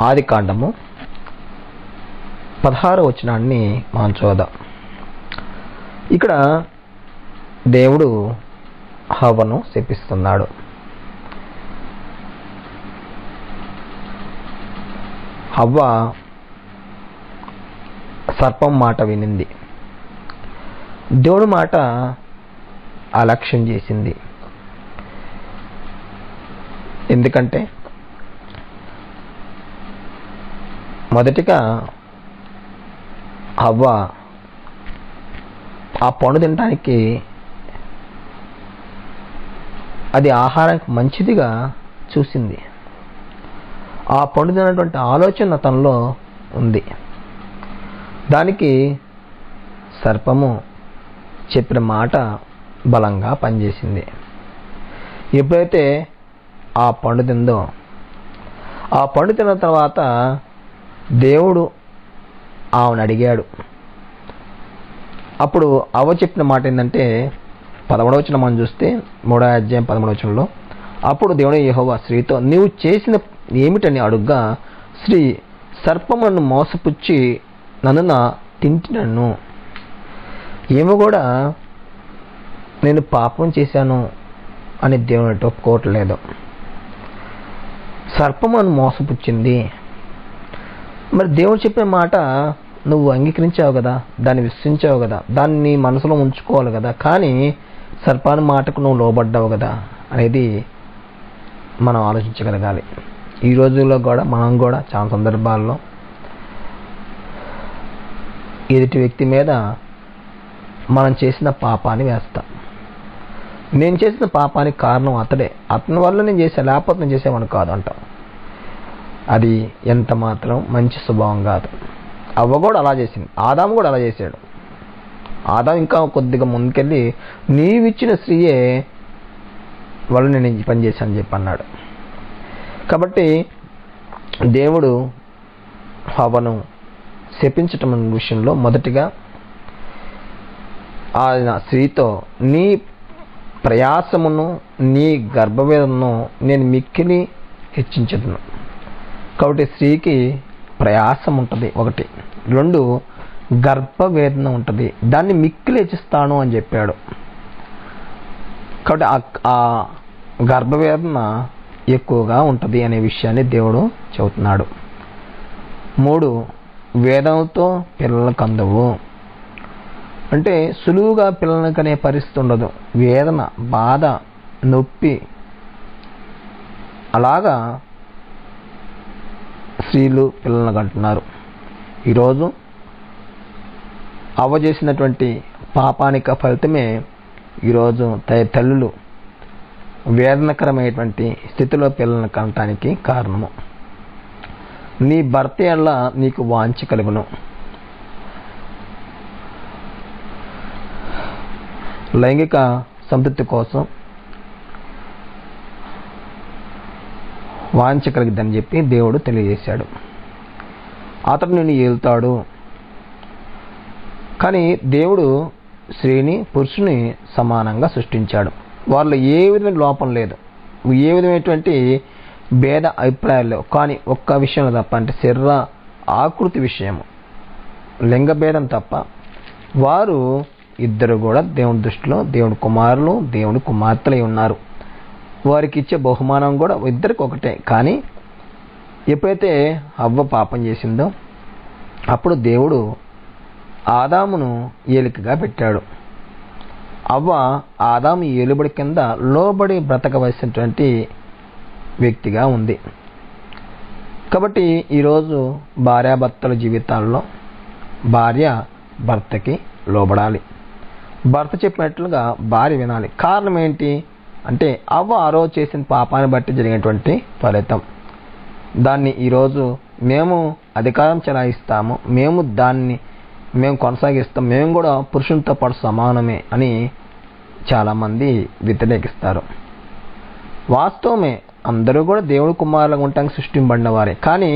ఆదికాండము 16వ వచనాన్ని మనం చూద్దాం. ఇక్కడ దేవుడు హవ్వను శపిస్తున్నాడు. హవ్వ సర్పం మాట వినింది, దేవుడి మాట అలక్ష్యం చేసింది. ఎందుకంటే మొదటిగా హవ్వ ఆ పండు తినడానికి అది ఆహారానికి మంచిదిగా చూసింది. ఆ పండు తినటువంటి ఆలోచన తనలో ఉంది. దానికి సర్పము చెప్పిన మాట బలంగా పనిచేసింది. ఎప్పుడైతే ఆ పండు తిందో, ఆ పండు తిన్న తర్వాత దేవుడు ఆమెను అడిగాడు. అప్పుడు అవ్వ చెప్పిన మాట ఏంటంటే 11వ వచనం మనం చూస్తే 3వ అధ్యాయం 13వ వచనంలో, అప్పుడు దేవుడు యెహోవా స్త్రీతో, నీవు చేసిన ఏమిటని అడుగ్గా, స్త్రీ సర్పమును మోసపుచ్చి నన్ను తింటినన్ను. ఏమో కూడా నేను పాపం చేశాను అని దేవుని ఒప్పుకోవట్లేదు. సర్పమును మోసపుచ్చింది. మరి దేవుడు చెప్పిన మాట నువ్వు అంగీకరించావు కదా, దాన్ని విశ్వసించావు కదా, దాన్ని మనసులో ఉంచుకోవాలి కదా, కానీ సర్పాని మాటకు నువ్వు లోబడ్డావు కదా అనేది మనం ఆలోచించగలగాలి. ఈ రోజుల్లో కూడా మనం కూడా చాలా సందర్భాల్లో ఎదుటి వ్యక్తి మీద మనం చేసిన పాపాన్ని వేస్తాం. నేను చేసిన పాపానికి కారణం అతడే, అతని వల్ల నేను చేసా, లేకపోతే నేను చేసేవాడిని కాదు అంటాం. అది ఎంత మాత్రం మంచి స్వభావం కాదు. అవ్వ కూడా అలా చేసింది, ఆదాము కూడా అలా చేశాడు. ఆదాము ఇంకా కొద్దిగా ముందుకెళ్ళి నీవిచ్చిన స్త్రీయే వల్ల నేను ఈ పని చేశానని చెప్పి అన్నాడు. కాబట్టి దేవుడు హవ్వను శపించటం అనే విషయంలో మొదటిగా ఆయన స్త్రీతో, నీ ప్రయాసమును నీ గర్భవేదనను నేను మిక్కిలి హెచ్చించదును. కాబట్టి స్త్రీకి ప్రయాసం ఉంటుంది, 1. 2 గర్భవేదన ఉంటుంది, దాన్ని మిక్కిలి హెచ్చిస్తాను అని చెప్పాడు. కాబట్టి ఆ గర్భవేదన ఎక్కువగా ఉంటుంది అనే విషయాన్ని దేవుడు చెబుతున్నాడు. 3 వేదనతో పిల్లలు కందవు. అంటే సులువుగా పిల్లలకి అనే పరిస్థితి ఉండదు. వేదన, బాధ, నొప్పి, అలాగా స్త్రీలు పిల్లలను కంటున్నారు. ఈరోజు అవ్వ చేసినటువంటి పాపానిక ఫలితమే ఈరోజు తల్లులు వేదనకరమైనటువంటి స్థితిలో పిల్లలను కనటానికి కారణము. నీ భర్త వల్ల నీకు వాంఛ కలుగును. లైంగిక సంతృప్తి కోసం వాంఛ కలిగిద్దని చెప్పి దేవుడు తెలియజేశాడు. అతడు నిన్ను ఏలుతాడు. కానీ దేవుడు స్త్రీని పురుషుని సమానంగా సృష్టించాడు. వాళ్ళు ఏ విధమైన లోపం లేదు, ఏ విధమైనటువంటి భేద అభిప్రాయాలు లేవు. కానీ ఒక్క విషయంలో తప్ప, అంటే శరీర ఆకృతి విషయము, లింగ భేదం తప్ప వారు ఇద్దరు కూడా దేవుని దృష్టిలో దేవుని కుమారులు, దేవుని కుమార్తెలై ఉన్నారు. వారికి ఇచ్చే బహుమానం కూడా ఇద్దరికి ఒకటే. కానీ ఎప్పుడైతే హవ్వ పాపం చేసిందో అప్పుడు దేవుడు ఆదామును ఏలికగా పెట్టాడు. అవ్వ ఆదాము ఏలుబడి కింద లోబడి బ్రతకవలసినటువంటి వ్యక్తిగా ఉంది. కాబట్టి ఈరోజు భార్యాభర్తల జీవితాల్లో భార్య భర్తకి లోబడాలి, భర్త చెప్పినట్లుగా భార్య వినాలి. కారణం ఏంటి అంటే అవ్వ ఆ రోజు చేసిన పాపాన్ని బట్టి జరిగినటువంటి ఫలితం. దాన్ని ఈరోజు మేము అధికారం చెలాయిస్తాము, మేము కొనసాగిస్తాం, మేము కూడా పురుషునితో పాటు సమానమే అని చాలామంది వ్యతిరేకిస్తారు. వాస్తవమే, అందరూ కూడా దేవుడి కుమారులుగా ఉండటానికి సృష్టింపబడిన వారే. కానీ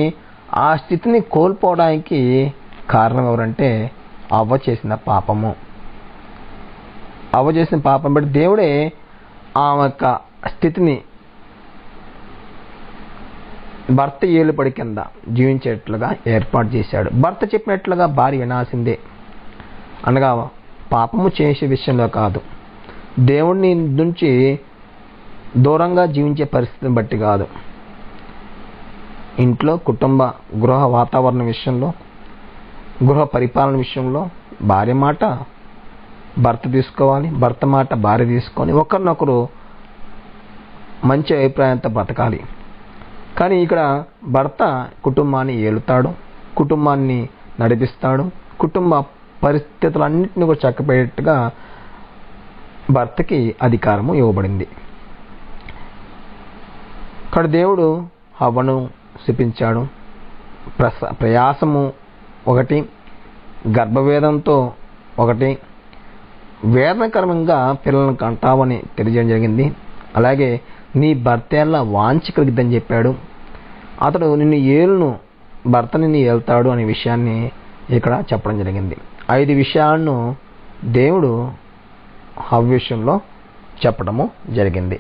ఆ స్థితిని కోల్పోవడానికి కారణం ఎవరంటే అవ్వ చేసిన పాపము. అవ్వ చేసిన పాపం బట్టి దేవుడే ఆమె యొక్క స్థితిని భర్త ఏలుబడి కింద జీవించేట్లుగా ఏర్పాటు చేశాడు. భర్త చెప్పినట్లుగా భార్య వినాల్సిందే, అనగా పాపము చేసే విషయంలో కాదు, దేవుడిని నుంచి దూరంగా జీవించే పరిస్థితిని బట్టి కాదు, ఇంట్లో కుటుంబ గృహ వాతావరణ విషయంలో, గృహ పరిపాలన విషయంలో భార్య మాట భర్త తీసుకోవాలి, భర్త మాట భార్య తీసుకొని ఒకరినొకరు మంచి అభిప్రాయంతో బ్రతకాలి. కానీ ఇక్కడ భర్త కుటుంబాన్ని ఏలుతాడు, కుటుంబాన్ని నడిపిస్తాడు, కుటుంబ పరిస్థితులన్నింటినీ కూడా చక్కబెట్టేట్టుగా భర్తకి అధికారము ఇవ్వబడింది. ఇక్కడ దేవుడు హవ్వను శపించాడు. ప్రయాసము ఒకటి, గర్భవేదంతో ఒకటి, వేదనకరంగా పిల్లలను కంటావని తెలియజేయడం జరిగింది. అలాగే నీ భర్త ఎలా వాంఛ కలిగిద్దని చెప్పాడు. అతడు నిన్ను ఏలును, భర్త నిన్ను ఏలుతాడు అనే విషయాన్ని ఇక్కడ చెప్పడం జరిగింది. 5 విషయాలను దేవుడు హవ్వ విషయంలో చెప్పడము జరిగింది.